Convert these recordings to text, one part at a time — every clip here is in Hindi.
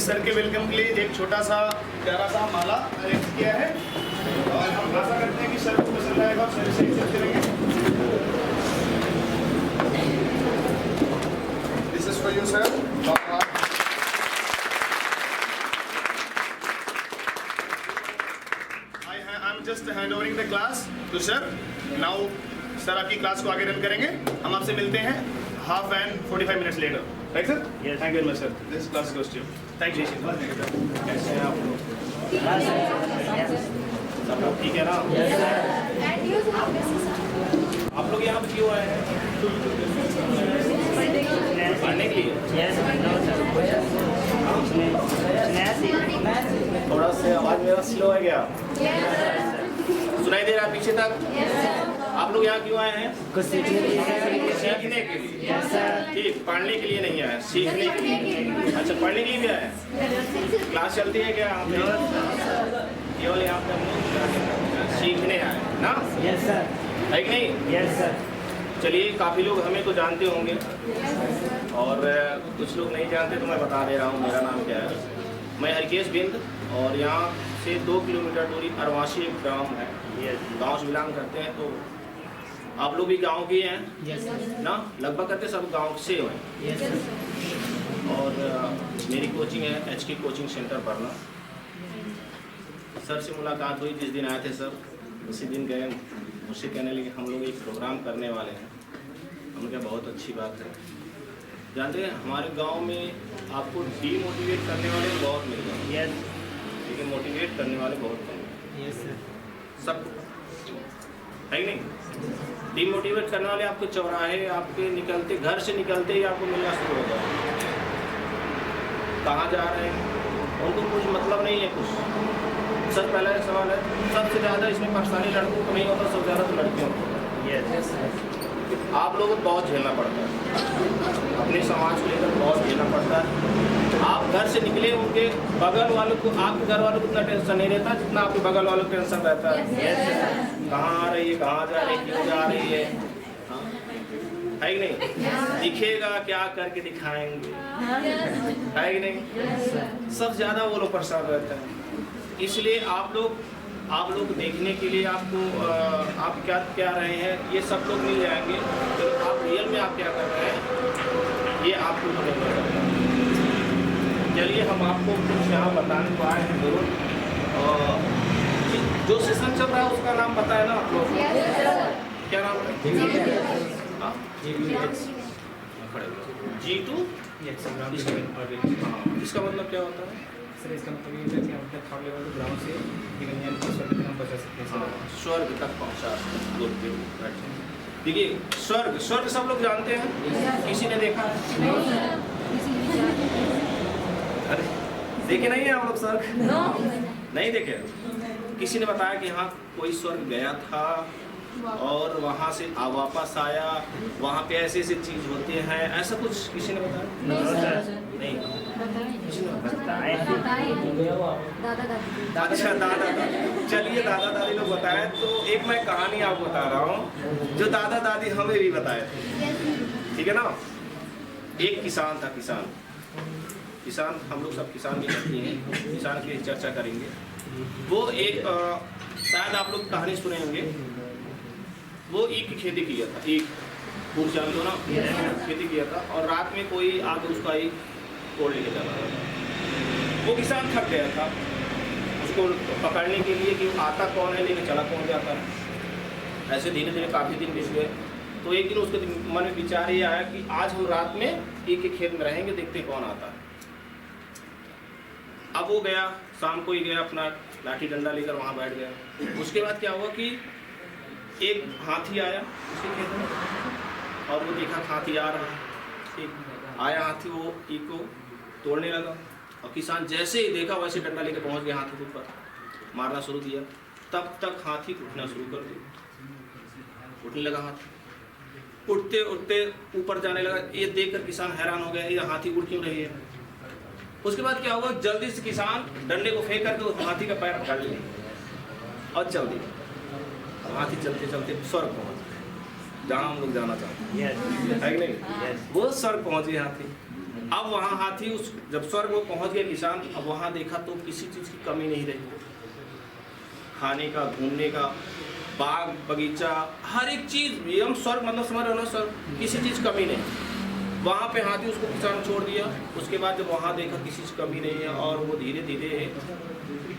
सर के वेलकम के लिए एक छोटा सा प्यारा सा माला अरेंज किया है और हम आशा करते हैं कि सर को पसंद आएगा और सर से एक्सेप्ट करेंगे। This is for you sir. I am just hand overing the class to sir. Now sir आपकी क्लास को आगे रन करेंगे। हम आपसे मिलते हैं half and 45 minutes later. Right sir? Yes, thank you very much sir. This class goes to you. Thank you. कैसे हैं आप लोग? सब लोग ठीक है ना? आप लोग यहाँ पे क्यों आए हैं? पढ़ने के लिए? थोड़ा सा आवाज मेरा स्लो है क्या? सुनाई दे रहा है पीछे तक? आप लोग यहाँ क्यों आए हैं? कुछ सीखने के लिए। सीखने के लिए? ठीक, पढ़ने के लिए नहीं आए, सीखने के लिए। अच्छा, पढ़ने के लिए भी आए? क्लास चलती है क्या यहाँ पे? केवल यहाँ पे सीखने आए ना? Yes sir. है कि नहीं? Yes sir. चलिए, काफ़ी लोग हमें तो जानते होंगे और कुछ लोग नहीं जानते, तो मैं बता दे रहा हूँ मेरा नाम क्या है। मैं हरकेश बिंद और यहाँ से 2 किलोमीटर दूरी अरवासी एक गाँव है, गाँव से बिलोंग करते हैं। तो आप लोग भी गांव के हैं? यस ना? लगभग करके सब गांव से हैं। यस और मेरी कोचिंग है HK कोचिंग सेंटर बरना। सर से मुलाकात हुई जिस दिन आए थे सर, उसी दिन गए, मुझसे कहने लगे हम लोग एक प्रोग्राम करने वाले हैं। हमने कहा बहुत अच्छी बात है। जानते हैं हमारे गांव में आपको डीमोटिवेट करने वाले बहुत मिल गए। यस। लेकिन मोटिवेट करने वाले बहुत कम। Yes sir. सब है नहीं? डिमोटिवेट करने वाले आपको चौराहे आपके निकलते, घर से निकलते ही आपको मिलना शुरू हो जाए। कहाँ जा रहे हैं उनको कुछ मतलब नहीं है कुछ। सर पहला सवाल है, सबसे ज़्यादा इसमें परेशानी लड़कों को नहीं होता, सबसे ज़्यादा तो लड़कियों को। यस। आप लोगों को बहुत झेलना पड़ता है, अपने समाज को लेकर बहुत झेलना पड़ता है। आप घर से निकले, उनके बगल वालों को, आपके घर वालों को इतना टेंशन नहीं रहता जितना आपके बगल वालों को टेंशन रहता है। कहाँ आ रही है, कहाँ जा रही है, क्यों जा रही है, हाँ? है कि नहीं? दिखेगा क्या करके दिखाएंगे, है कि नहीं? सब ज़्यादा वो लोग परेशान रहते हैं। इसलिए आप लोग देखने के लिए आपको आप क्या क्या रहे हैं ये सब लोग मिल जाएंगे, तो आप रियल में आप क्या कर रहे हैं ये आपको पता चलेगा। चलिए, हम आपको कुछ यहाँ बताने को आए हैं जरूर। जो सेशन चल रहा है उसका नाम पता है ना आप लोग? क्या नाम है? G2? इसका मतलब क्या होता है? सर इसका मतलब ये है कि हम अपने थर्ड लेवल ग्राउंड से स्वर्ग तक हम पहुँचा सकते हैं। स्वर्ग तक पहुँचा सकते हैं। देखिए, स्वर्ग सब लोग जानते हैं, किसी ने देखा है? अरे देखे नहीं है आप लोग स्वर्ग? नहीं देखे? किसी ने बताया कि हाँ कोई स्वर्ग गया था और वहाँ से वापस आया, वहाँ पे ऐसे ऐसे चीज़ होते हैं, ऐसा कुछ किसी ने बताया? नहीं, किसी ने बताया? अच्छा, दादा दादी। चलिए, दादा दादी लोग बताए तो एक मैं कहानी आपको बता रहा हूँ जो दादा दादी हमें भी बताए थे। ठीक है ना? एक किसान था। किसान, हम लोग सब किसान भी करते हैं, किसान की चर्चा करेंगे। वो एक शायद आप लोग कहानी सुने होंगे, वो ईख की खेती किया था। ईख फूल जानते हो ना? खेती किया था और रात में कोई आके उसका ईख तोड़ लेके चला गया। वो किसान थक गया था उसको पकड़ने के लिए कि आता कौन है लेके चला कौन जाता है। ऐसे धीरे धीरे काफ़ी दिन बीत गए। तो एक दिन उसके मन में विचार ये आया कि आज हम रात में ईख के खेत में रहेंगे, देखते कौन आता है। अब वो गया, शाम को ही गया, अपना लाठी डंडा लेकर वहाँ बैठ गया। उसके बाद क्या हुआ कि एक हाथी आया उसके खेत में और वो देखा हाथी आ रहा है। ठीक आया हाथी, वो ईख को तोड़ने लगा और किसान जैसे ही देखा वैसे डंडा लेकर पहुँच गया हाथी के ऊपर, मारना शुरू किया। तब तक हाथी उठना शुरू कर दिया। उठने लगा हाथी, उठते उठते ऊपर जाने लगा। ये देखकर किसान हैरान हो गया, ये हाथी उड़ क्यों रही है। उसके बाद क्या हुआ, जल्दी से किसान डंडे को फेंक करके उस हाथी का पैर पकड़ लिया और चल दिया। हाथी चलते चलते स्वर्ग पहुंच गए, जहाँ हम लोग जाना चाहते हैं, है कि नहीं? वो स्वर्ग पहुंच गए हाथी। अब वहाँ हाथी उस जब स्वर्ग वो पहुँच गए किसान, अब वहाँ देखा तो किसी चीज़ की कमी नहीं रही, खाने का, घूमने का, बाग बगीचा, हर एक चीज़ एकदम स्वर्ग, मतलब समझ रहे हो ना स्वर्ग, किसी चीज़ कमी नहीं। वहाँ पे हाथी उसको किसान छोड़ दिया। उसके बाद जब वहाँ देखा किसी चीज़ कमी नहीं है, और वो धीरे धीरे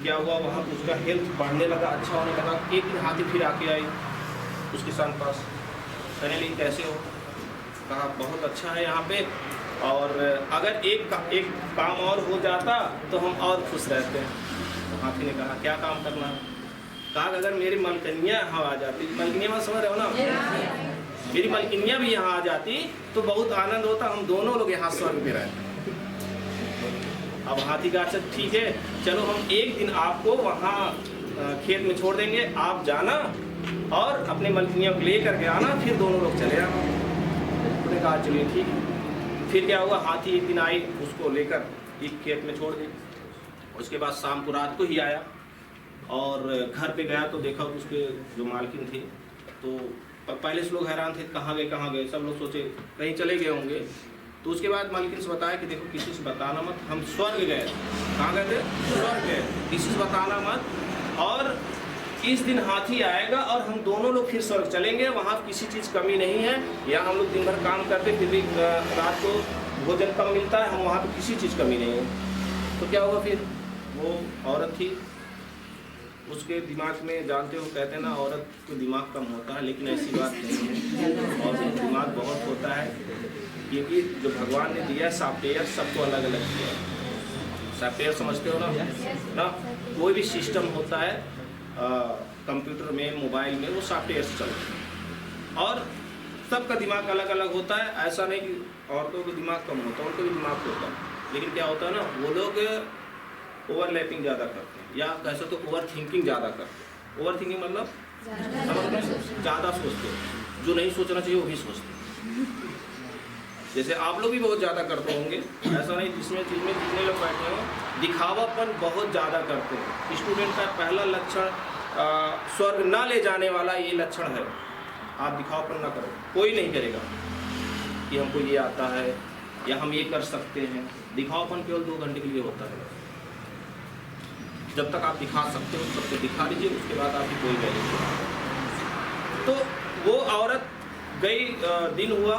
क्या हुआ, वहाँ पे उसका हेल्थ बढ़ने लगा, अच्छा होने लगा। एक दिन हाथी फिर आके आई उस किसान पास, कहने लगी कैसे हो? कहा बहुत अच्छा है यहाँ पे, और अगर एक काम और हो जाता तो हम और खुश रहते हैं। तो हाथी ने कहा क्या काम करना है? कहा अगर मेरी मलकनियाँ यहाँ आ जाती, मलकनियाँ में समझ रहे हो ना, मेरी मलकिनियाँ भी यहाँ आ जाती तो बहुत आनंद होता, हम दोनों लोग यहाँ स्वर्ग में रहते। अब हाथी का अच्छा ठीक है, चलो हम एक दिन आपको वहाँ खेत में छोड़ देंगे, आप जाना और अपने मलकिनियों को ले करके आना, फिर दोनों लोग चले आना। उन्होंने कहा चलिए ठीक है। फिर क्या हुआ, हाथी एक दिन आई, उसको लेकर एक खेत में छोड़ दी। उसके बाद शाम को रात को ही आया और घर पे गया तो देखा उसके जो मालकिन थी, तो पहले से लोग हैरान थे कहाँ गए, सब लोग सोचे कहीं चले गए होंगे। तो उसके बाद मालकिन से बताया कि देखो किसी से बताना मत, हम स्वर्ग गए। कहाँ गए थे? स्वर्ग गए, किसी से बताना मत। और इस दिन हाथी आएगा और हम दोनों लोग फिर स्वर्ग चलेंगे, वहाँ किसी चीज़ कमी नहीं है। यहाँ हम लोग दिन भर काम करते फिर भी रात को भोजन कम मिलता है, हम वहाँ पर किसी चीज़ कमी नहीं है। तो क्या हुआ, फिर वो औरत थी, उसके दिमाग में जानते हो कहते हैं ना औरत को दिमाग कम होता है, लेकिन ऐसी बात नहीं है, और दिमाग बहुत होता है, क्योंकि जो भगवान ने दिया है सॉफ्टवेयर सबको अलग अलग दिया है। सॉफ्टवेयर समझते हो ना, कोई भी सिस्टम होता है कंप्यूटर में, मोबाइल में, वो सॉफ्टवेयर से चलता है और सबका दिमाग अलग अलग होता है। ऐसा नहीं कि औरतों का दिमाग कम होता है, उनको भी दिमाग होता है, लेकिन क्या होता है ना, वो लोग ओवरलैपिंग ज़्यादा करते हैं, या कह सकते हो ओवर थिंकिंग ज़्यादा करते हैं। ओवर थिंकिंग मतलब ज़्यादा सोचते हो, जो नहीं सोचना चाहिए वो भी सोचते हैं। जैसे आप लोग भी बहुत ज़्यादा करते होंगे, ऐसा नहीं, जिसमें जितने लोग बैठे हो दिखावापन बहुत ज़्यादा करते हैं। स्टूडेंट का पहला लक्षण स्वर्ग ना ले जाने वाला ये लक्षण है, आप दिखावापन ना करो, कोई नहीं करेगा कि हमको ये आता है या हम ये कर सकते हैं। दिखावापन केवल 2 घंटे के लिए होता है, जब तक आप दिखा सकते हो तब तक दिखा लीजिए, उसके बाद आपकी कोई वैल्यू नहीं। तो वो औरत गई, दिन हुआ,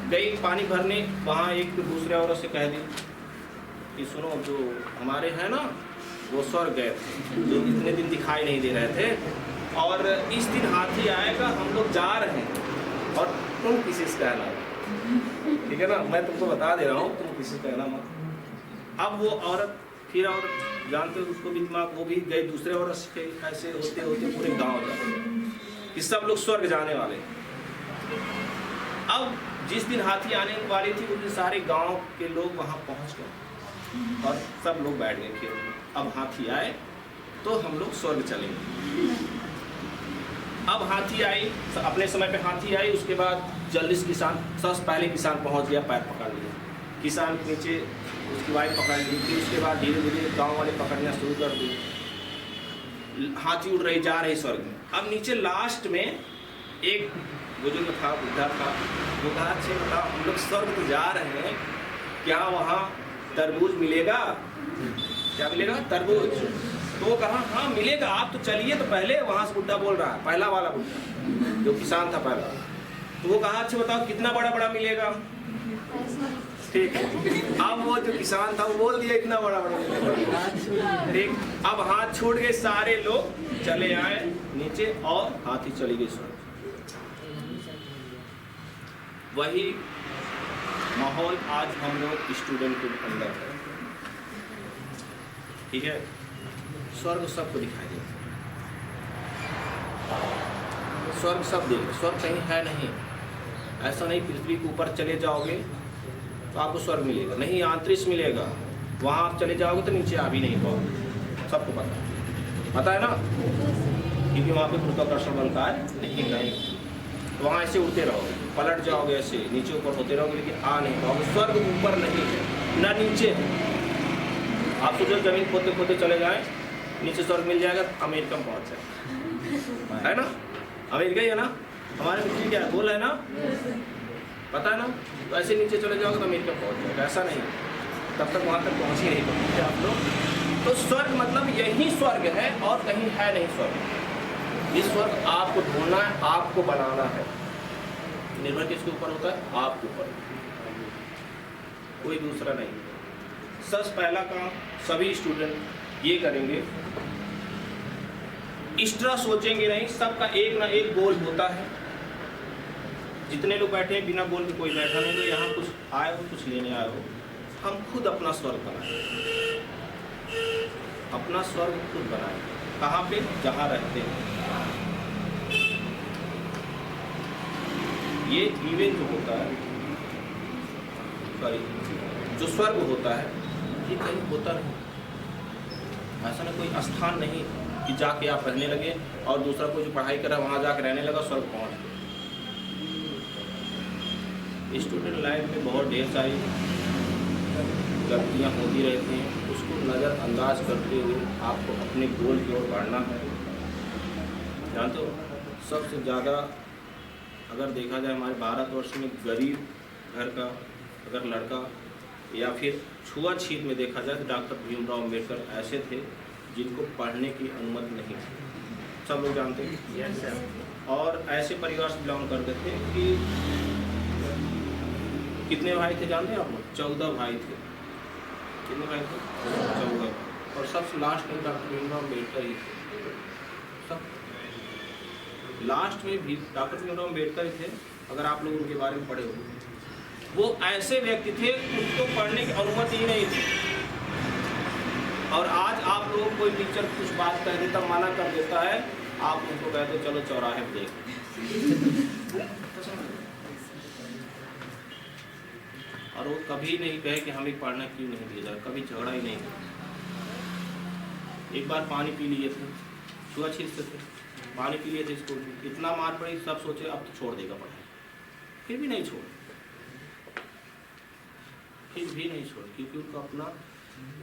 गई पानी भरने, वहाँ एक दूसरे औरत से कह दी कि सुनो, जो हमारे हैं ना वो स्वर्ग गए थे, जो इतने दिन दिखाई नहीं दे रहे थे, और इस दिन हाथी आएगा, हम लोग जा रहे हैं और तुम किसी से कहना, ठीक है ना, मैं तुमको बता दे रहा हूँ, तुम किसी से कहना मत। अब वो औरत फिर औरत जानते हो उसको भी दिमाग, वो भी गए दूसरे औरत से, ऐसे होते होते पूरे गांव जाते कि सब लोग स्वर्ग जाने वाले। अब जिस दिन हाथी आने वाली थी उस दिन सारे गांव के लोग वहां पहुंच गए और सब लोग बैठ गए कि अब हाथी आए तो हम लोग स्वर्ग चलेंगे। अब हाथी आई, अपने समय पे हाथी आई, उसके बाद जल्दी से किसान, सबसे पहले किसान पहुंच गया, पैर पकड़ लिया, किसान के नीचे उसकी वाइफ पकड़ ली, फिर उसके बाद धीरे धीरे गांव वाले पकड़ना शुरू कर दी। हाथी उड़ रही, जा रही स्वर्ग में। अब नीचे लास्ट में एक बुजुर्ग था, बुढ़ा था, वो कहा अच्छे बताओ, हम लोग स्वर्ग तो जा रहे हैं, क्या वहाँ तरबूज मिलेगा? क्या मिलेगा? तरबूज। तो वो कहा हाँ मिलेगा, आप तो चलिए। तो पहले वहाँ से बुढ़ा बोल रहा है, पहला वाला बुढ़ा जो किसान था पहला, तो वो कहा अच्छा बताओ कितना बड़ा बड़ा मिलेगा? ठीक है, अब वो जो किसान था वो बोल दिया इतना बड़ा बड़ा मिलेगा। ठीक, अब हाथ छूट गए, सारे लोग चले आए नीचे और हाथी चली गई स्वर्ग। वही माहौल आज हम लोग स्टूडेंट के अंदर है, ठीक है। स्वर्ग सबको दिखाई देता, स्वर्ग सब देख, स्वर्ग कहीं है नहीं, ऐसा नहीं पृथ्वी के ऊपर चले जाओगे तो आपको स्वर्ग मिलेगा, नहीं अंतरिक्ष मिलेगा, वहाँ आप चले जाओगे तो नीचे आ भी नहीं पाओगे, सबको पता है ना, क्योंकि वहाँ पे गुरुत्वाकर्षण बनता है नहीं, तो वहाँ ऐसे उड़ते रहोगे, पलट जाओगे ऐसे नीचे ऊपर होते रहोगे, लेकिन आ नहीं पाओगे। स्वर्ग ऊपर नहीं है ना नीचे है, आप सोचो जमीन खोदते खोदते चले जाए, नीचे स्वर्ग मिल जाएगा, अमेरिका में पहुँच जाए, है ना, अमेरिका ही है ना, हमारे मिट्टी क्या है, बोल है ना, पता है ना, तो ऐसे नीचे चले जाओगे तो अमेरिका पहुँच जाएगा, ऐसा नहीं, तब तक वहाँ तक पहुँच ही नहीं पाएंगे आप लोग। तो स्वर्ग मतलब यही स्वर्ग है और कहीं है नहीं स्वर्ग। इस स्वर्ग आपको ढूंढना है, आपको बनाना है। निर्भर किसके ऊपर होता है? आपके ऊपर, कोई दूसरा नहीं। सबसे पहला काम सभी स्टूडेंट ये करेंगे, एक्स्ट्रा सोचेंगे नहीं, सबका एक ना एक गोल होता है। जितने लोग बैठे हैं बिना गोल के कोई बैठा नहीं, तो यहाँ कुछ आए हो, कुछ लेने आए हो। हम खुद अपना स्वर्ग बनाए, अपना स्वर्ग खुद बनाए। कहाँ पे? जहाँ रहते हैं। ये इवेंट जो होता है, सॉरी, जो स्वर्ग होता है, ये कहीं होता नहीं। ऐसा ना कोई स्थान नहीं कि जाके आप रहने लगे और दूसरा कोई जो पढ़ाई कर रहा है वहाँ जाके रहने लगा, स्वर्ग पहुँच गए। स्टूडेंट लाइफ में बहुत ढेर सारी गलतियाँ होती रहती हैं, उसको नज़रअंदाज करते हुए आपको अपने गोल की ओर बढ़ना है। जानते हो, सबसे ज़्यादा अगर देखा जाए हमारे भारतवर्ष में गरीब घर का अगर लड़का या फिर छुआछूत में देखा जाए तो डॉक्टर भीमराव अम्बेडकर ऐसे थे जिनको पढ़ने की अनुमति नहीं थी, सब लोग जानते हैं। और ऐसे परिवार से बिलोंग करते थे कि कितने भाई थे जानते हैं आप लोग? 14 भाई थे। कितने भाई थे? 14। और सबसे लास्ट में डॉक्टर भीमराव अम्बेडकर ही थे। सब लास्ट में भी डॉक्टर भीमराव अम्बेडकर ही थे। अगर आप लोग उनके बारे में पढ़े हो, वो ऐसे व्यक्ति थे उनको पढ़ने की अनुमति ही नहीं थी। और आज आप लोग कोई टीचर कुछ बात कर देता, मना कर देता है, आप उनको कहते चलो चौराहे पे देख। और वो कभी नहीं कहे कि हमें पढ़ना क्यों नहीं दिया जाए, कभी झगड़ा ही नहीं। एक बार पानी पी लिए थे, छुआछूत से थे, पानी पी लिए थे स्कूल में, इतना मार पड़ी, सब सोचे अब तो छोड़ देगा पढ़ाई, फिर भी नहीं छोड़, क्योंकि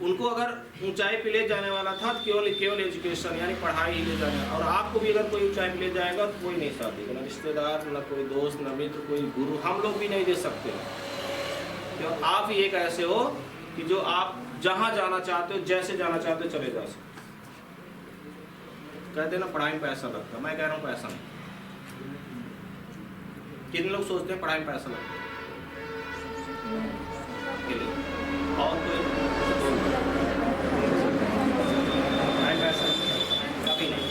उनको अगर ऊंचाई पे ले जाने वाला था तो केवल एजुकेशन यानी पढ़ाई ही ले जाना। और आपको भी अगर कोई ऊंचाई पे ले जाएगा तो कोई नहीं साथ देगा, ना रिश्तेदार, ना कोई दोस्त, ना मित्र, कोई गुरु, हम लोग भी नहीं दे सकते। क्यों? आप ही एक ऐसे हो कि जो आप जहाँ जाना चाहते हो, जैसे जाना चाहते हो, चले जा सकते। कहते ना पढ़ाई में पैसा लगता, मैं कह रहा हूँ पैसा नहीं। कितने लोग सोचते हैं पढ़ाई में पैसा लगता और कोई पैसा कभी नहीं।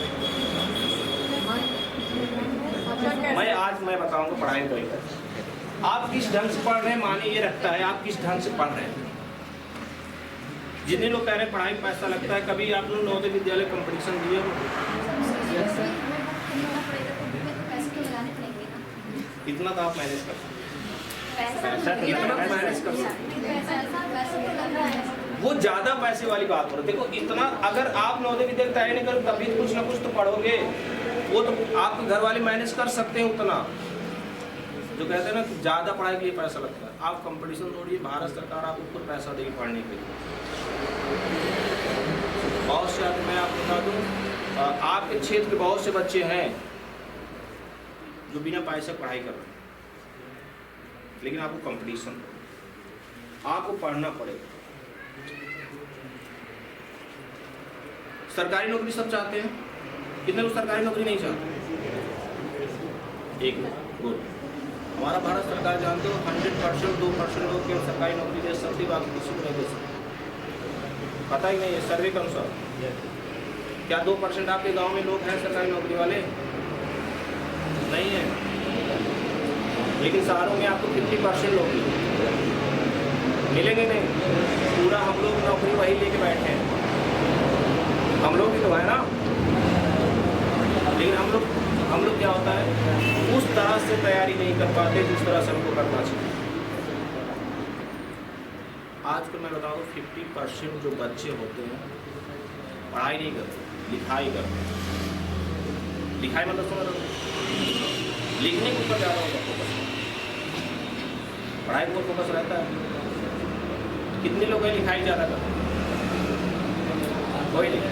मैं बताऊंगा पढ़ाई में कोई पैसा। आप किस ढंग से पढ़ रहे हैं माने ये रखता है आप किस ढंग से पढ़ रहे हैं। जितने लोग कह रहे हैं पढ़ाई में पैसा लगता है, कभी आप लोग नवोदय विद्यालय कंपटीशन दिए हो? इतना तो आप मैनेज कर सकते, वो ज्यादा पैसे वाली बात हो रही है। देखो इतना अगर आप नवोदय विद्यालय तैयारी नहीं करो तभी कुछ ना कुछ तो पढ़ोगे, वो तो आपके घर वाले मैनेज कर सकते हैं उतना। जो कहते हैं ना कि ज्यादा पढ़ाई के लिए पैसा लगता है, आप कंपटीशन तोड़िए, भारत सरकार आपको खुद पैसा देगी पढ़ने के लिए। बहुत से मैं आपको बता दूं, आपके क्षेत्र के बहुत से बच्चे हैं जो बिना पैसे पढ़ाई कर रहे हैं, लेकिन आपको कंपटीशन, आपको पढ़ना पड़ेगा। सरकारी नौकरी सब चाहते हैं, कितने लोग सरकारी नौकरी नहीं चाहते? एक गुड। हमारा भारत सरकार जानते हो 100% 2% लोग केवल सरकारी नौकरी दे सकती, बाकी किसी को नहीं दे सकती। पता ही नहीं है सर्वे के अनुसार। क्या 2% आपके गांव में लोग हैं सरकारी नौकरी वाले? नहीं है। लेकिन शहरों में आपको 50% लोग मिलेंगे नहीं। पूरा हम लोग नौकरी वही लेके बैठे हैं, हम लोग भी तो है ना। लेकिन हम लोग क्या होता है उस तरह से तैयारी नहीं कर पाते जिस तरह से हमको करना चाहिए। आज को मैं बताऊँ 50% जो बच्चे होते हैं पढ़ाई नहीं करते, लिखाई करते। लिखाई मतलब समझ रहे हो, लिखने के ऊपर ज़्यादा होगा फोकस, पढ़ाई को फोकस रहता है। कितने लोग हैं लिखाई ज़्यादा करते? कोई नहीं।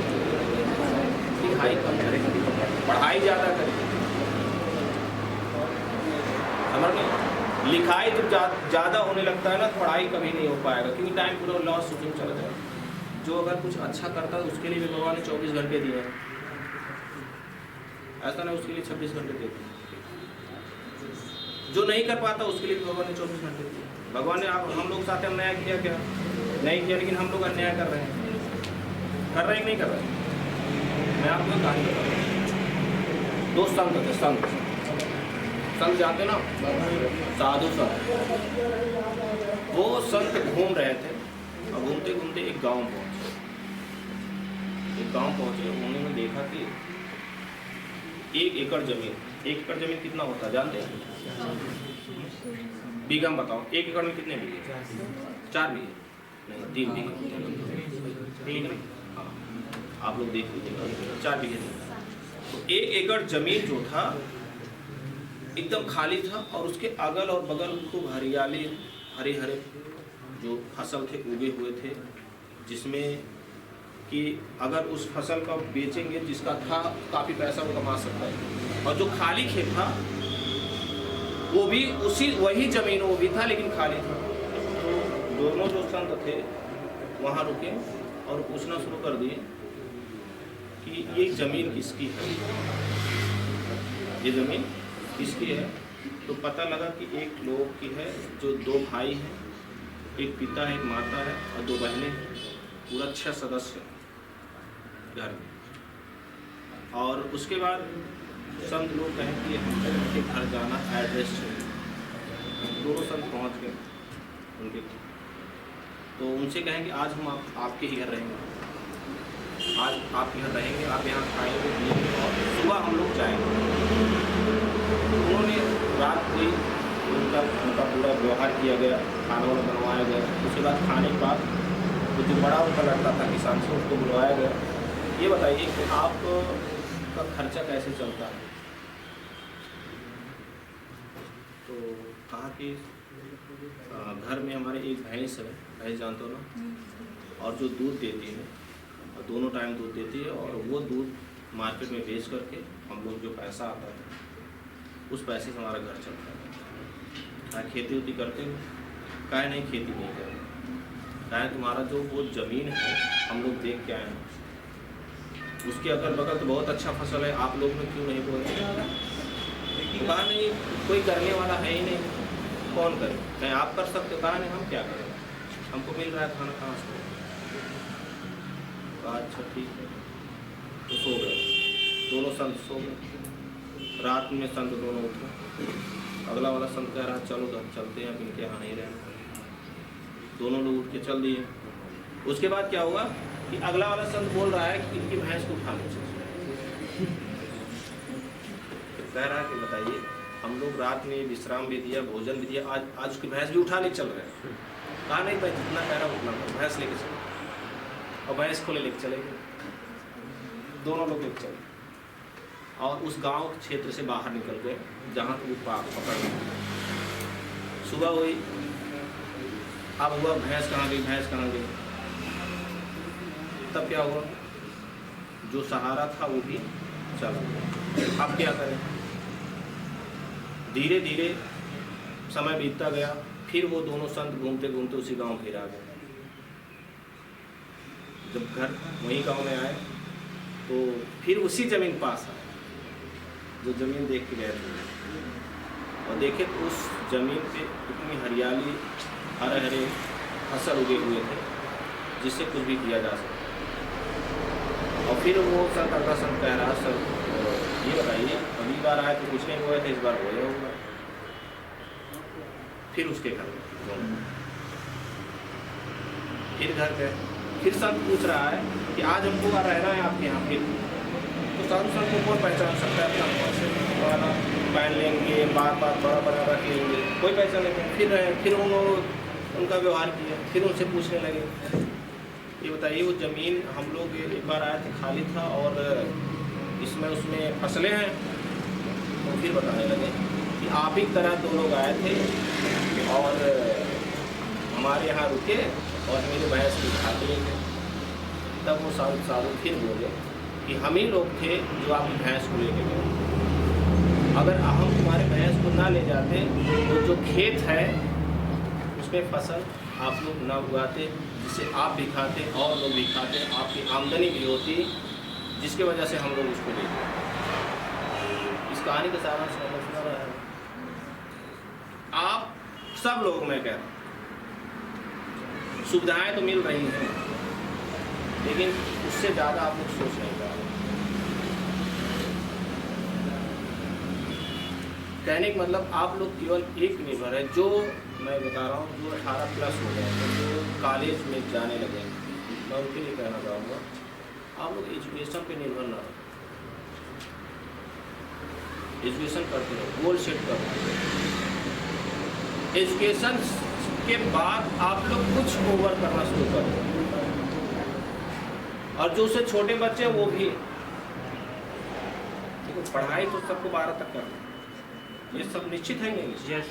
लिखाई कम करें, पढ़ाई ज़्यादा करें, समझ गए? लिखाई जब ज़्यादा होने लगता है ना तो पढ़ाई कभी नहीं हो पाएगा, क्योंकि टाइम पूरा लॉस शूटिंग चला जाएगा। जो अगर कुछ अच्छा करता है उसके लिए भी भगवान ने 24 घंटे दिए हैं, ऐसा नहीं उसके लिए 26 घंटे देते हैं। जो नहीं कर पाता उसके लिए भगवान ने 24 घंटे दिए। भगवान ने आप हम लोग साथ अन्याय किया क्या? नहीं किया, लेकिन हम लोग अन्याय कर रहे हैं कि नहीं कर रहे हैं? मैं आपको एक कहानी बता रहा हूँ। दो संत थे, संत जानते ना, साधु संत। वो संत घूम रहे थे और घूमते घूमते एक गांव पहुंचे। उन्होंने देखा कि 1 एकड़ जमीन कितना होता है जानते हैं? बीघा में बताओ, 1 एकड़ में कितने बीघे? 4 बीघे नहीं, 3 बीघे, ठीक है? हाँ, आप लोग देख लीजिएगा, 4 बीघे। तो 1 एकड़ जमीन जो था एकदम खाली था और उसके अगल और बगल खूब हरियाली, हरे हरे जो फसल थे उगे हुए थे, जिसमें कि अगर उस फसल का बेचेंगे जिसका था काफ़ी पैसा वो कमा सकता है। और जो खाली खेत था वो भी वही जमीन वो भी था लेकिन खाली था। तो दोनों जो संत थे वहाँ रुके और पूछना शुरू कर दिए कि ये ज़मीन किसकी है, ये ज़मीन किसकी है? तो पता लगा कि एक लोग की है जो 2 भाई हैं, एक पिता है, एक माता है और 2 बहनें हैं, पूरा 6 सदस्य घर में। और उसके बाद संत लोग कहें कि हमको घर जाना, एड्रेस चाहिए। दोनों संत पहुंच गए उनके, तो उनसे कहें कि आज हम आपके ही घर रहेंगे, आज आप यहाँ रहेंगे, आप यहाँ खाएंगे पिएंगे और सुबह हम लोग जाएंगे। उन्होंने रात हुई, उनका पूरा व्यवहार किया गया, खाना वाना बनवाया गया। उसके बाद खाने के बाद तो जो बड़ा उनका लड़का था किसान से, उसको बुलवाया गया। ये बताइए कि आपका खर्चा कैसे चलता है? तो कहा कि घर में हमारे एक भैंस है, भैंस जानते हो ना, और जो दूध देती है, और दोनों टाइम दूध देती है, और वो दूध मार्केट में बेच करके हम लोग जो पैसा आता है उस पैसे से हमारा घर चलता है। क्या खेती उती करते हो? क्या नहीं, खेती नहीं करते। क्या तुम्हारा जो वो ज़मीन है हम लोग देख के आए हैं, उसके अगल बगल तो बहुत अच्छा फसल है, आप लोग में क्यों नहीं बोले? कहा नहीं, कोई करने वाला है ही नहीं, कौन करे? नहीं आप कर सकते हो? कहा नहीं, हम क्या करें, हमको मिल रहा है खाना कहाँ से? कहा अच्छा ठीक है। तो सो गए, दोनों संत सो गए। रात में संत दोनों उठे, अगला वाला संत कह रहा चलो घर चलते हैं, अब इनके यहाँ नहीं रहना। दोनों लोग उठ के चल दिए। उसके बाद क्या हुआ कि अगला वाला संत बोल रहा है कि इनकी भैंस को उठा लो। कह रहा है कि बताइए, हम लोग रात में विश्राम भी दिया, भोजन भी दिया, आज उसकी भैंस भी उठा ले चल रहे हैं। कहा नहीं भाई, जितना कह रहा उतना भैंस लेके चलो, और भैंस खोले लेके चले गए। दोनों लोग लेके चले और उस गांव के क्षेत्र से बाहर निकल गए जहाँ वो पकड़ गए। सुबह हुई, अब हुआ भैंस कहाँ गई, भैंस कहाँ गई? तब क्या हुआ, जो सहारा था वो भी चला गया। अब क्या करें? धीरे धीरे समय बीतता गया, फिर वो दोनों संत घूमते घूमते उसी गांव फिर आ गए। जब घर वही गांव में आए तो फिर उसी जमीन पास आए जो जमीन देख के गए थे, और देखे तो उस जमीन पे इतनी हरियाली, हरे हरे फसल उगे हुए थे जिससे कुछ भी किया जा सकता। और फिर वो संत अगला संत कह रहा, सर ये बताइए, अगली बार आए तो कुछ नहीं हुआ था, इस बार हो होगा। फिर उसके घर में फिर घर गए, फिर संत पूछ रहा है कि आज हमको रहना है आपके यहाँ। फिर तो संत को कौन पहचान सकता है अपना पहन लेंगे, बार बार बड़ा बड़ा रखेंगे, कोई पहचान नहीं। फिर रहे, फिर उनका व्यवहार किया, फिर उनसे पूछने लगे, ये बताइए वो ज़मीन हम लोग एक बार आए थे, खाली था और इसमें उसमें फसलें हैं। तो फिर बताने लगे कि आप ही तरह 2 लोग आए थे और हमारे यहाँ रुके और मेरे भैंस की खा लिए थे। तब वो साधु फिर बोले कि हम ही लोग थे जो आपकी भैंस को लेके गए। अगर हम तुम्हारे भैंस को को ना ले जाते तो जो खेत है उसमें फसल आप लोग ना उगाते, जिससे आप भी खाते और लोग भी खाते, आपकी आमदनी भी होती, जिसकी वजह से हम लोग उसको लेते। इस कहानी का सारा सुना रहा है। आप सब लोग, मैं कह रहा हूँ, सुविधाएं तो मिल रही हैं, लेकिन उससे ज़्यादा आप लोग सोच नहीं पा रहे। कहने का मतलब आप लोग केवल एक निर्भर है, जो मैं बता रहा हूँ, जो 18 प्लस हो गए हैं, जो कॉलेज में जाने लगे हैं, मैं उनके लिए कहना चाहूँगा, आप लोग एजुकेशन पे निर्भर ना रहो। एजुकेशन करते रहो, गोल सेट करो। एजुकेशन के बाद आप लोग कुछ ओवर करना शुरू करो, और जो उससे छोटे बच्चे हैं वो भी। देखो पढ़ाई तो सबको 12 तक करना, ये सब निश्चित है नहीं? यस।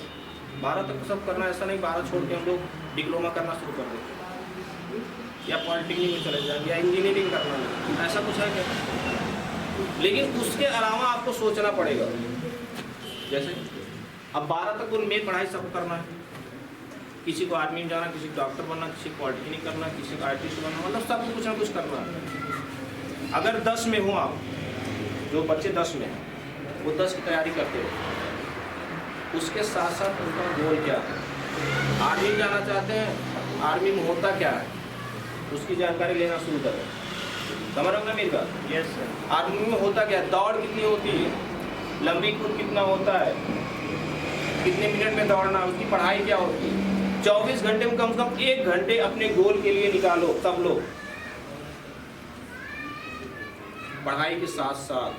12 तक तो सब करना, ऐसा नहीं 12 छोड़ के हम लोग डिप्लोमा करना शुरू कर देते या पॉलिटेक्निक में चले जाएंगे या इंजीनियरिंग करना नहीं, ऐसा कुछ है क्या? लेकिन उसके अलावा आपको सोचना पड़ेगा। जैसे अब 12 तक तो मेन पढ़ाई सबको करना है, किसी को आर्मी में जाना, किसी को डॉक्टर बनना, किसी को पॉलिटेक्निक करना, किसी को आर्टिस्ट बनना, मतलब सबको कुछ ना कुछ करना है। अगर 10 में हो आप, जो बच्चे 10 में हैं वो 10 की तैयारी करते हो, उसके साथ साथ उनका गोल क्या है? आर्मी में जाना चाहते हैं, आर्मी में होता क्या है उसकी जानकारी लेना शुरू करें। समझ रहे हो ना मेरी बात? Yes sir. आर्मी में होता क्या है, दौड़ कितनी होती है, लंबी कूद कितना होता है, कितने मिनट में दौड़ना, उसकी पढ़ाई क्या होती है। 24 घंटे में कम से कम 1 घंटे अपने गोल के लिए निकालो सब लोग, पढ़ाई के साथ साथ।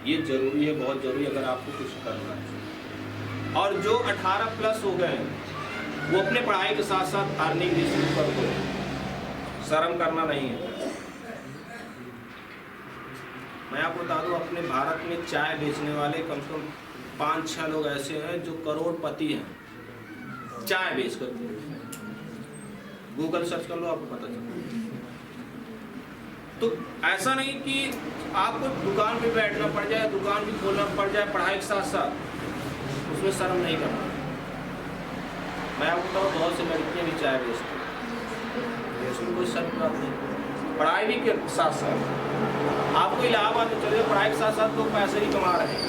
ये जरूरी है, बहुत जरूरी, अगर आपको कुछ करना है। और जो 18 प्लस हो गए वो अपने पढ़ाई के साथ साथ अर्निंग भी शुरू कर दो, शर्म करना नहीं है। मैं आपको बता दूं, अपने भारत में चाय बेचने वाले कम से कम 5-6 लोग ऐसे हैं जो करोड़पति हैं, चाय बेच कर। गूगल सर्च कर लो, आपको पता चलेगा। तो ऐसा नहीं कि आपको दुकान पे बैठना पड़ जाए, दुकान भी खोलना पड़ जाए पढ़ाई के साथ साथ, उसमें शर्म नहीं करना। मैं आपको बताऊँ, बहुत सी लड़कियाँ भी चाय बेचती हैं, उसमें कोई शर्म बात नहीं। पढ़ाई भी के साथ साथ आपको इलाहाबाद में चले, पढ़ाई के साथ साथ लोग पैसे ही कमा रहे हैं,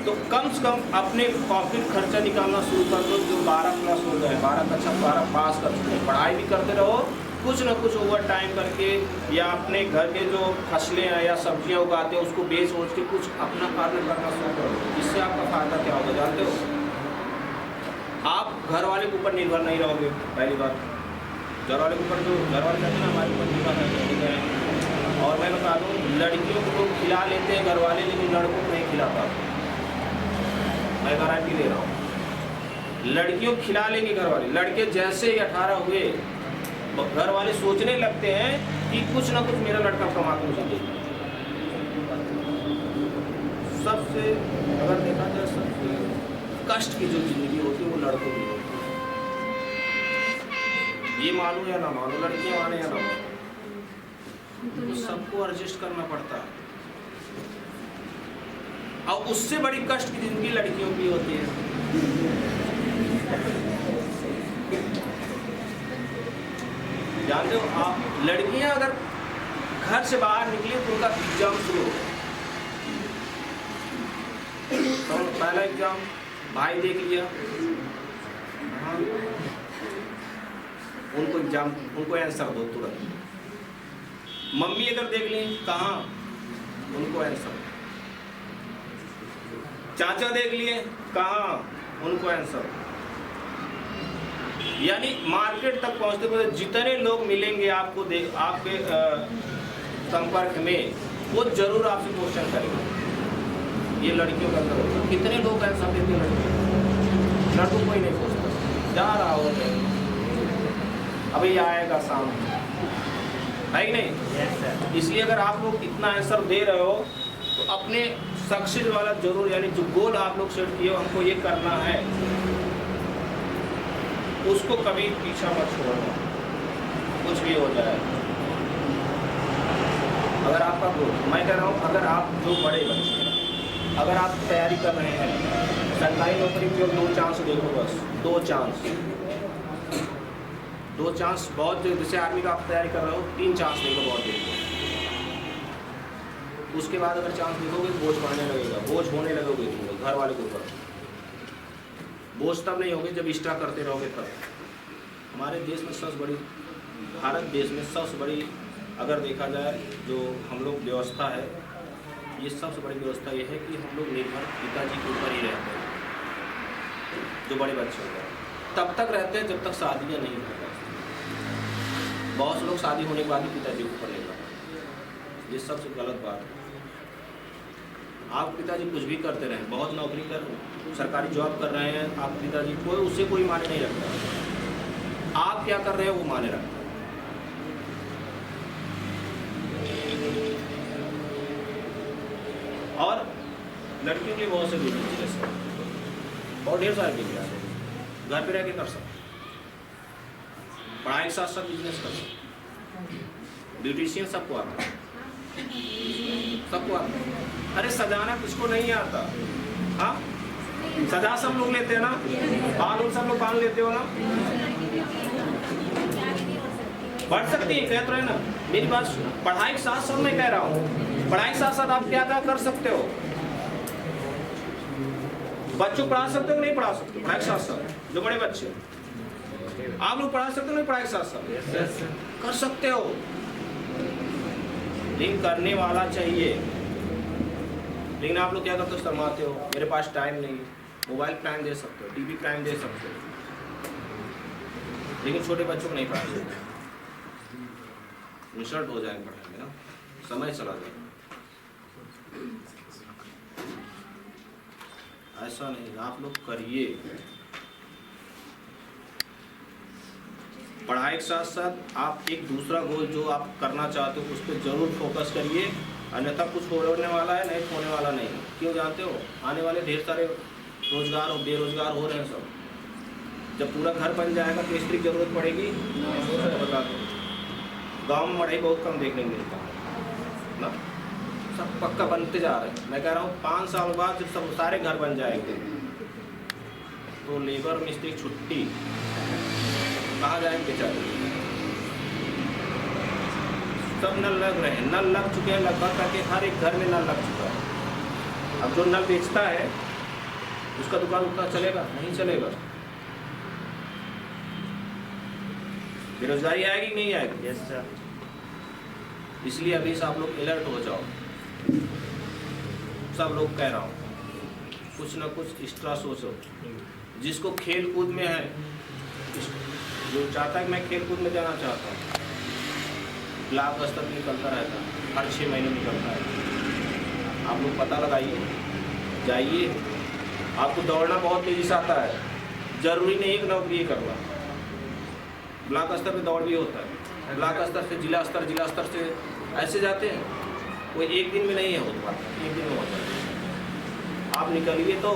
तो कम से कम अपने पॉकेट खर्चा निकालना शुरू कर दो। जो 12 प्लस हो गए, 12 कक्षा 12 पास कर चुके हैं, पढ़ाई भी करते रहो, कुछ ना कुछ ओवर टाइम करके, या अपने घर के जो फसलें हैं या सब्जियां उगाते हैं उसको बेच उच के कुछ अपना कार्य करना शुरू करो। इससे आपका फायदा क्या होगा जानते हो? आप घर वाले के ऊपर निर्भर नहीं रहोगे। पहली बात, घर वाले के ऊपर, जो घर वाले कहते हैं ना हमारे ऊपर निर्भर है। और मैं बता दूँ, लड़कियों को लोग खिला लेते हैं घर वाले, लेकिन लड़कों को नहीं खिला पाते। मैं गारंटी दे रहा हूँ, लड़कियों को खिला लेंगे घर वाले, लड़के जैसे ही 18 हुए घर वाले सोचने लगते हैं कि कुछ ना कुछ मेरा लड़का कमा के मुझे देगा। सबसे अगर देखा जाए, सबसे कष्ट की जो जिंदगी होती है वो लड़कों की होती है। ये मानो या ना मानो, लड़कियां माने या ना मानो, तो सबको एडजस्ट करना पड़ता है। और उससे बड़ी कष्ट की जिंदगी लड़कियों की होती है। जानते हो आप, लड़कियां अगर घर से बाहर निकली तो उनका एग्जाम शुरू हो। तो पहला एग्जाम भाई देख लिया, उनको एग्जाम, उनको आंसर दो तुरंत। मम्मी अगर देख ली, कहाँ, उनको आंसर। चाचा देख लिए, कहाँ, उनको आंसर। यानी मार्केट तक पहुंचते पहुंचते जितने लोग मिलेंगे आपको, आपके संपर्क में, वो जरूर आपसे क्वेश्चन करेंगे। ये लड़कियों का अंदर होता है। कितने लोग आंसर देते हैं लड़कियों, लड़कों कोई नहीं सोचता, जा रहा होगा अभी आएगा शाम, है ही नहीं। इसलिए अगर आप लोग इतना आंसर दे रहे हो तो अपने सक्सेस वाला जरूर, यानी जो गोल आप लोग सेट किए हमको ये करना है, उसको कभी पीछा मत छोड़ना, कुछ भी हो जाए। अगर आपका गोल, मैं कह रहा हूँ, अगर आप जो बड़े बच्चे हैं अगर आप तैयारी कर रहे हैं सरकारी नौकरी की और 2 चांस देखो, बस 2 चांस, 2 चांस बहुत, जैसे आर्मी का आप तैयारी कर रहे हो 3 चांस देखो, बहुत देखो। उसके बाद अगर चांस देखोगे बोझ बढ़ने लगेगा, बोझ होने लगोगे तुम घर वाले के ऊपर। बोझ तब नहीं होगे जब इष्टा करते रहोगे तब। हमारे देश में सबसे बड़ी, भारत देश में सबसे बड़ी अगर देखा जाए जो हम लोग व्यवस्था है, ये सबसे बड़ी व्यवस्था ये है कि हम लोग निर्भर पिताजी के ऊपर ही रहते हैं। जो बड़े बच्चे होते हैं तब तक रहते हैं जब तक शादियाँ नहीं होती। बहुत से लोग शादी होने के बाद ही पिताजी के ऊपर निर्भर हैं, ये सबसे गलत बात है। आप पिताजी कुछ भी करते रहें, बहुत नौकरी कर, सरकारी जॉब कर रहे हैं, आप पिताजी कोई उससे कोई माने नहीं रखता। आप क्या कर रहे हैं वो माने रखता है। और लड़कियों के बहुत से बिजनेस है, बहुत ढेर सारे बिजनेस है, घर पे रह के कर सकते, पढ़ाई के साथ साथ बिजनेस कर सकते। ब्यूटिशियन सबको आता है, सबको आता है। अरे सजाना किसको नहीं आता? हाँ, सजा सब लोग लेते हैं ना, बाल सब लोग बांध लेते हो ना। बढ़ सकती है, कह तो रहे ना, मेरी बात सुनो। पढ़ाई के साथ साथ मैं कह रहा हूँ, पढ़ाई के साथ साथ आप क्या क्या कर सकते हो? बच्चों को पढ़ा सकते हो नहीं पढ़ा सकते? पढ़ाई के साथ साथ जो बड़े बच्चे आप लोग पढ़ा सकते हो नहीं पढ़ाई के साथ साथ? कर सकते हो, लेकिन करने वाला चाहिए। लेकिन आप लोग क्या करते हो? शर्माते हो, मेरे पास टाइम नहीं। मोबाइल टाइम दे सकते हो, टीवी टाइम दे सकते हो, लेकिन छोटे बच्चों को नहीं पढ़ा सकते। इंसल्ट हो जाएगा पढ़ाई में ना, समय चला जाएगा। ऐसा नहीं, आप लोग करिए। पढ़ाई के साथ साथ आप एक दूसरा गोल जो आप करना चाहते हो उस पर जरूर फोकस करिए, अन्यथा कुछ होने वाला है नहीं, होने वाला नहीं। क्यों जानते हो? आने वाले ढेर सारे रोजगार और बेरोजगार हो रहे हैं सब। जब पूरा घर बन जाएगा तो स्त्री की जरूरत पड़ेगी। बता दो, गाँव में पढ़ाई बहुत कम देखने को मिलता है ना, सब पक्का बनते जा रहे हैं। मैं कह रहा हूँ 5 साल बाद जब सब सारे घर बन जाएंगे तो लेबर मिस्त्री छुट्टी कहाँ जाएंगे बेचारे? सब नल लग रहे हैं, नल लग चुके हैं लगभग करके हर एक घर में नल लग चुका है। अब जो नल बेचता है उसका दुकान उतना चलेगा नहीं चलेगा? बेरोजगारी आएगी नहीं आएगी? Yes sir. इसलिए अभी से आप लोग अलर्ट हो जाओ। सब लोग कह रहा हूँ, कुछ ना कुछ एक्स्ट्रा सोचो। जिसको खेल कूद में है, जो चाहता है कि मैं खेल कूद में जाना चाहता हूँ, ब्लॉक स्तर पर निकलता रहता है, हर 6 महीने निकलता है। आप लोग पता लगाइए, जाइए। आपको दौड़ना बहुत तेजी से आता है, जरूरी नहीं एक नौकरी करना। ब्लॉक स्तर पे दौड़ भी होता है, ब्लॉक स्तर से जिला स्तर, जिला स्तर से ऐसे जाते हैं। कोई एक दिन में नहीं है हो पाता, एक दिन में होता है। आप निकलिए तो,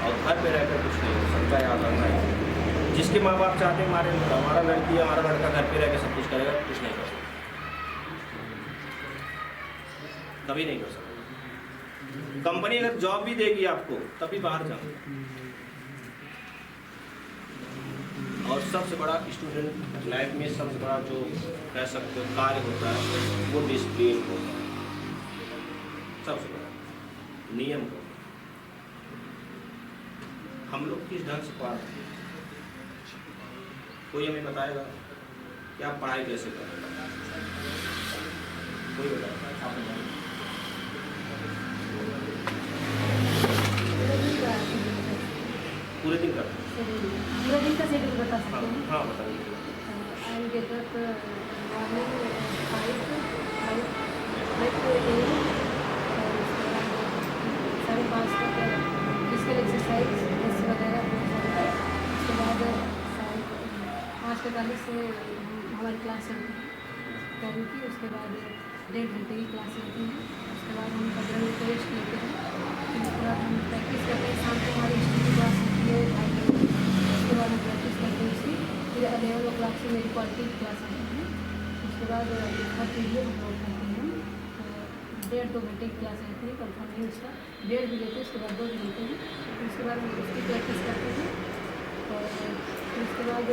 और घर पे रहकर कुछ नहीं, सबका याद रखना है। जिसके माँ बाप चाहते हैं हमारा लड़की हमारा लड़का घर पे रह के सब कुछ करेगा, कुछ नहीं कर सकता, कभी नहीं कर सकता। कंपनी अगर जॉब भी देगी आपको तभी बाहर जाओ। और सबसे बड़ा स्टूडेंट लाइफ में सबसे बड़ा जो कह सकते हो कार्य होता है वो डिसिप्लिन होता है। सबसे बड़ा नियम को हम लोग किस ढंग से पढ़ रहे हैं, कोई हमें बताएगा कि आप पढ़ाई कैसे करें? कोई बताएगा? आप बताइए। पूरे दिन करते हैं? पूरा दिन का शेड्यूल बता सकते हैं? हाँ बताइए। I get up morning 5 to 8 5:30 तक फिजिकल एक्सरसाइज वगैरह। उसके बाद 5:45 से हमारी क्लास करनी थी। उसके बाद 1.5 घंटे की क्लास होती है। उसके बाद हम 15 मिनट रेस्ट लेते हैं। उसके बाद हम प्रैक्टिस करते हैं। शाम को हमारी हिस्ट्री की क्लास होती है 2:30 बजे। उसके बाद हम प्रैक्टिस करते हैं उसकी। फिर 11 o'clock से मेरी क्वालिटी की क्लास आती है। उसके बाद हर पीरियड हम लोग करते हैं 1.5-2 घंटे की क्लास रहती है, कंफर्म नहीं उसका 1.5 भी लेते हैं, उसके बाद 2 भी लेते हैं। फिर उसके बाद हम उसकी प्रैक्टिस करते हैं और फिर उसके बाद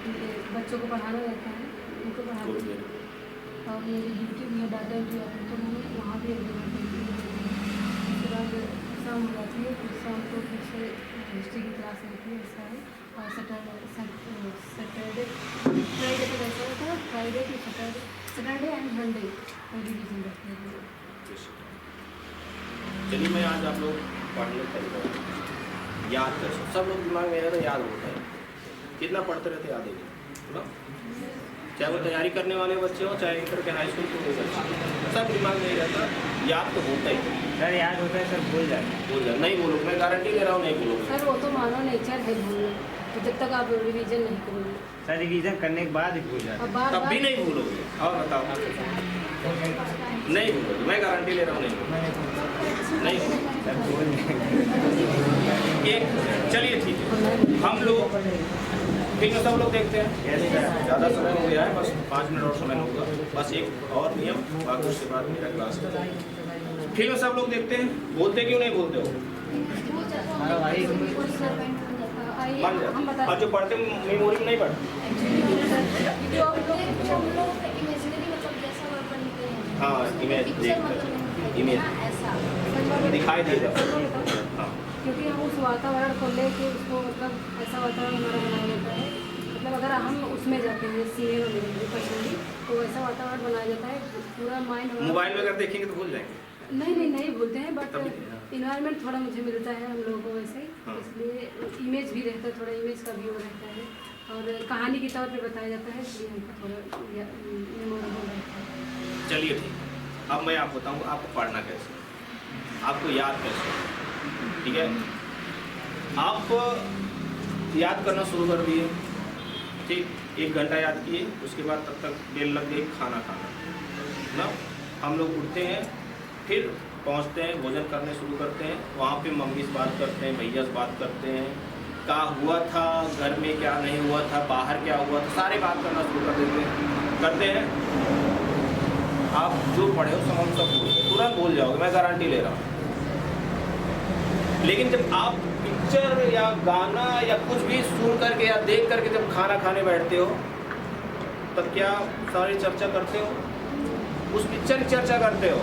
मेरे बच्चों को पढ़ाना रहता है, उनको पढ़ाते हैं। और मेरी ड्यूटी भी है, डाटा एंट्री ऑपरेटर हूँ, वहाँ भी 1-2 घंटे ड्यूटी देती है। उसके बाद शाम हो जाती है, फिर शाम को फिर से हिस्ट्री की क्लास रहती है, ऐसा है। और सैटरडे फ्राइडे तक ऐसा होता है, Friday to Saturday and Sunday revision रखते हैं। चलिए मैं आज आप लोग पढ़ने तरीका याद कर सब लोग दिमाग में तो याद होता है, कितना पढ़ते रहते याद है ना, चाहे वो तैयारी करने वाले बच्चे हो चाहे इंटर के हाई स्कूल के कोई बच्चे, सब दिमाग नहीं रहता, याद तो होता ही सर याद होता है सर, भूल जाए नहीं बोलो, मैं गारंटी दे रहा हूँ नहीं बोलो सर। वो तो मानो नेचर है भूलना, तो जब तक आप रिवीजन नहीं करोगे सर, रिवीजन करने के बाद ही भूल जाते अब बार तब भी बार नहीं भूलोगे। और बताओ नहीं भूलोगे, मैं गारंटी ले रहा हूँ नहीं सर, भूल एक चलिए ठीक है, हम लोग फिल्म सब लोग देखते हैं, ज़्यादा समय हो गया है, बस 5 मिनट और समय होगा, बस एक और नियम, बाकी उसके बाद मेरा क्लास है। फिल्म सब लोग देखते हैं, बोलते क्यों नहीं बोलते हो? बन जाता, और जो पढ़ते मेमोरी में नहीं पढ़ते। हाँ इमेज देखते, इमेज दिखाई दे जाता है। हाँ क्योंकि हम उस वातावरण को लेके उसको मतलब ऐसा वातावरण हमारा बनाया जाता है, मतलब अगर हम उसमें जाते हैं सीने में पर्सनली तो ऐसा वातावरण बनाया जाता है, पूरा माइंड मोबाइल में अगर देखेंगे तो भूल जाएंगे। नहीं बोलते हैं, बट इन्वायरमेंट थोड़ा मुझे मिलता है हम लोगों को वैसे ही, हाँ। इसलिए इमेज भी रहता है, थोड़ा इमेज का व्यू रहता है और कहानी के तौर पे बताया जाता है, इसलिए हमको थोड़ा मेमोरेबल रहता है। चलिए ठीक, अब मैं आपको बताऊँ आपको पढ़ना कैसे, आपको याद कैसे, ठीक है। आप याद करना शुरू कर दिए, ठीक, 1 घंटा याद किए, उसके बाद तब तक बेल लग गई खाना खाना ना, हम लोग उठते हैं, फिर पहुंचते हैं, भोजन करने शुरू करते हैं, वहाँ पे मम्मी से बात करते हैं, भैया से बात करते हैं, क्या हुआ था घर में, क्या नहीं हुआ था, बाहर क्या हुआ था, सारे बात करना शुरू करते हैं। आप जो पढ़े हो सब तुरंत भूल जाओगे, मैं गारंटी ले रहा हूँ। लेकिन जब आप पिक्चर या गाना या कुछ भी सुन करके या देख करके जब खाना खाने बैठते हो, तब क्या सारी चर्चा करते हो, उस पिक्चर की चर्चा करते हो,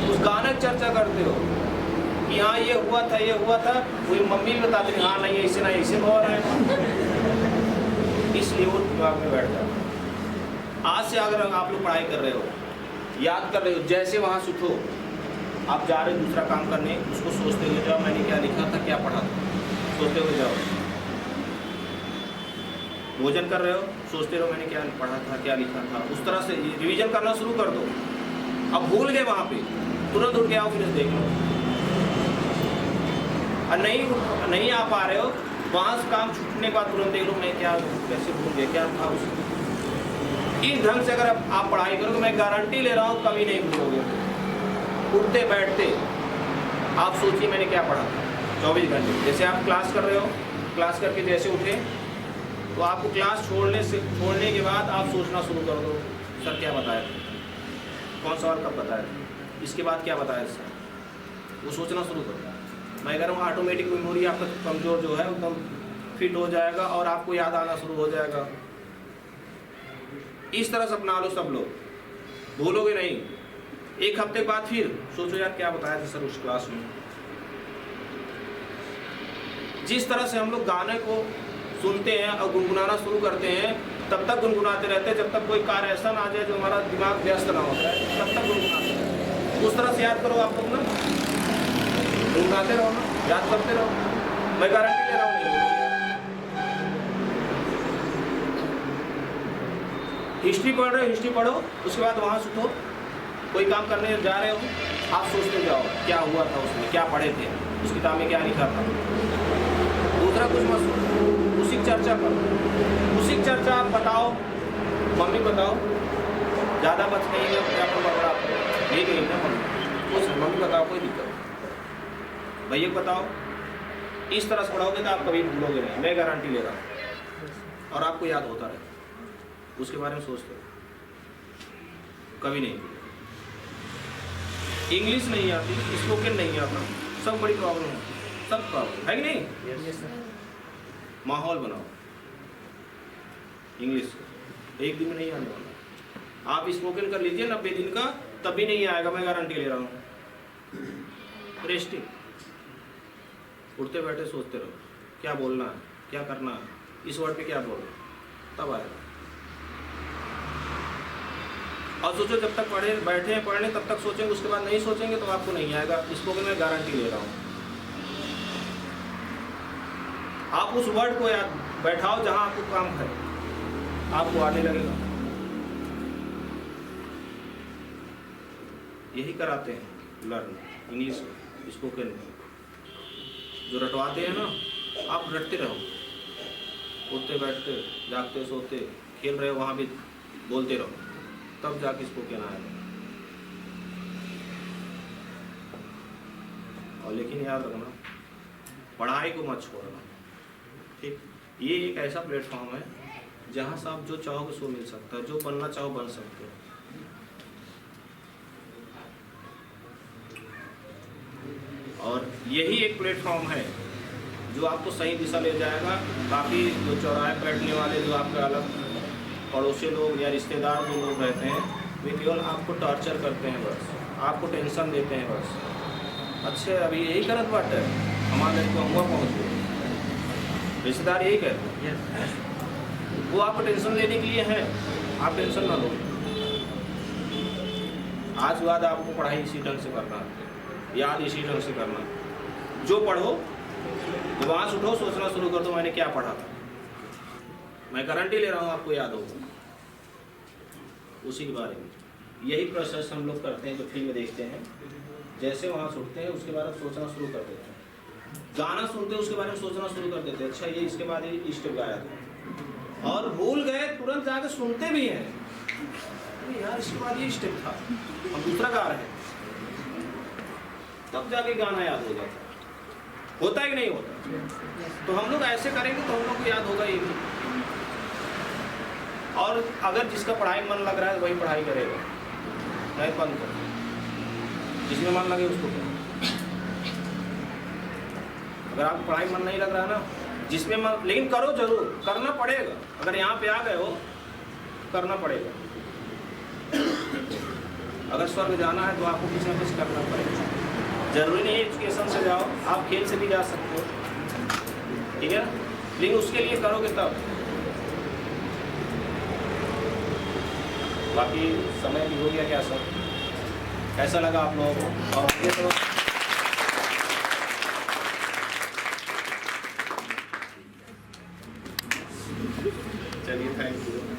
उस गाने की चर्चा करते हो कि हाँ ये हुआ था, कोई मम्मी भी बताती है हाँ नहीं ऐसे नहीं ऐसे हो रहा है, इसलिए वो दिमाग में बैठ जाता है। आज से अगर आप लोग पढ़ाई कर रहे हो, याद कर रहे हो, जैसे वहाँ से उठो, आप जा रहे हो दूसरा काम करने, उसको सोचते हुए जाओ मैंने क्या लिखा था, क्या पढ़ा था, सोचते हुए जाओ। भोजन कर रहे हो, सोचते रहो मैंने क्या पढ़ा था, क्या लिखा था, उस तरह से रिवीजन करना शुरू कर दो। अब भूल गए वहाँ पे, तुरंत उठ के आओ, फिर देख लो। और नहीं आ पा रहे हो, वहाँ से काम छूटने के बाद तुरंत देख लो मैं क्या कैसे भूल गया, क्या था उसमें। इस ढंग से अगर आप पढ़ाई करोगे, मैं गारंटी ले रहा हूँ कभी नहीं भूलोगे। उठते बैठते आप सोचिए मैंने क्या पढ़ा था 24 घंटे। जैसे आप क्लास कर रहे हो, क्लास करके जैसे उठे तो आपको क्लास छोड़ने के बाद आप सोचना शुरू कर दो, सर क्या बताया था, कौन सवाल कब बताया था, इसके बाद क्या बताया सर, वो सोचना शुरू करो। मैं कह रहा हूँ ऑटोमेटिक मेमोरी आपका कमज़ोर जो है एकदम फिट हो जाएगा और आपको याद आना शुरू हो जाएगा। इस तरह से अपना लो सब लोग, भूलोगे नहीं। 1 हफ्ते बाद फिर सोचो यार क्या बताया था सर उस क्लास में। जिस तरह से हम लोग गाने को सुनते हैं और गुनगुनाना शुरू करते हैं, तब तक गुनगुनाते रहते हैं जब तक कोई कार्य ऐसा ना आ जाए जो हमारा दिमाग व्यस्त ना होता है, तब तक गुनगुनाते हैं। उस तरह से याद करो आप लोग ना, गुनगुनाते रहो ना, याद करते रहो, मैं गारंटी ले रहा हूँ। हिस्ट्री पढ़ रहे हो, हिस्ट्री पढ़ो, उसके बाद वहाँ से उठो, कोई काम करने जा रहे हो, आप सोचते जाओ क्या हुआ था उसमें, क्या पढ़े थे, उस किताब में क्या लिखा था। दूसरा कुछ मत सोचो, उसी की चर्चा करो, उसी की चर्चा आप बताओ, मम्मी बताओ, ज़्यादा बच नहीं है क्या पढ़ा नहीं गई ना मम्मी बताओ, कोई दिक्कत, भैया बताओ। इस तरह से पढ़ाओगे तो आप कभी भूलोगे नहीं, मैं गारंटी ले रहा हूँ। और आपको याद होता रहे, उसके बारे में सोचते हो, कभी नहीं। इंग्लिश नहीं आती, स्पोकन नहीं आता, सब बड़ी प्रॉब्लम है, सब प्रॉब्लम है कि नहीं। Yes sir. माहौल बनाओ इंग्लिश का, एक दिन में नहीं आने वाला। आप स्पोकन कर लीजिए 90 दिन का, तब भी नहीं आएगा, मैं गारंटी ले रहा हूँ। रेस्टिंग, उठते बैठे सोचते रहो क्या बोलना है, क्या करना है, इस वर्ड पे क्या बोलो, तब आएगा। और सोचो जब तक पढ़े बैठे हैं पढ़ने तब तक सोचेंगे, उसके बाद नहीं सोचेंगे तो आपको नहीं आएगा। स्पोकन में गारंटी ले रहा हूँ। आप उस वर्ड को याद बैठाओ जहां आपको काम करे, आपको आने लगेगा। यही कराते हैं लर्न इंग्लिश स्पोकन में, जो रटवाते हैं ना, आप रटते रहो, उठते बैठते जागते सोते खेल रहे हो वहाँ भी बोलते रहो, तब जाके स्पोकन आएगा। और लेकिन याद रखना, पढ़ाई को मत छोड़ना, ठीक। ये एक ऐसा प्लेटफॉर्म है जहाँ से आप जो चाहोगे सो मिल सकता है, जो बनना चाहो बन सकते हो। और यही एक प्लेटफॉर्म है जो आपको सही दिशा ले जाएगा। बाकी जो चौराहे बैठने वाले जो आपके अलग पड़ोसी लोग या रिश्तेदार जो लोग रहते हैं, वे केवल आपको टॉर्चर करते हैं, बस आपको टेंशन देते हैं बस। अच्छे अभी यही करत बात है, हमारे को हुआ पहुँच गए, रिश्तेदार यही कहते हैं, वो आपको टेंशन लेने के लिए है, आप टेंशन ना लो। आज के बाद आपको पढ़ाई इसी ढंग से करना, याद इसी ढंग से करना। जो पढ़ो तो वहाँ से उठो, सोचना शुरू कर दो मैंने क्या पढ़ा था। मैं गारंटी ले रहा हूँ आपको याद होगा उसी के बारे में। यही प्रोसेस हम लोग करते हैं जो फिल्म देखते हैं, जैसे वहाँ से उठते हैं उसके बारे में सोचना शुरू कर देते हैं। गाना सुनते हैं उसके बारे में सोचना शुरू कर देते हैं, अच्छा ये इसके बाद ये स्टेप गाया था, और भूल गए तुरंत जाके सुनते भी हैं, अरे यार इसके बाद ये स्टेप था, हम दूसरा गा रहे हैं, तब जाके गाना याद हो जाता है। होता है कि नहीं होता? तो हम लोग ऐसे करेंगे तो हम लोग को याद होगा ये भी। और अगर जिसका पढ़ाई में मन लग रहा है वही पढ़ाई करेगा, नहीं बंद करो, जिसमें मन लगे उसको करो। अगर आपको पढ़ाई मन नहीं लग रहा है ना, जिसमें मन, लेकिन करो जरूर, करना पड़ेगा। अगर यहाँ पे आ गए हो करना पड़ेगा। अगर स्वर्ग जाना है तो आपको कुछ ना कुछ करना पड़ेगा। जरूरी नहीं एजुकेशन से जाओ, आप खेल से भी जा सकते हो, ठीक है, लेकिन उसके लिए करोगे तब। बाकी समय भी हो गया क्या सर, कैसा लगा आप लोगों को? और ये तो चलिए थैंक यू।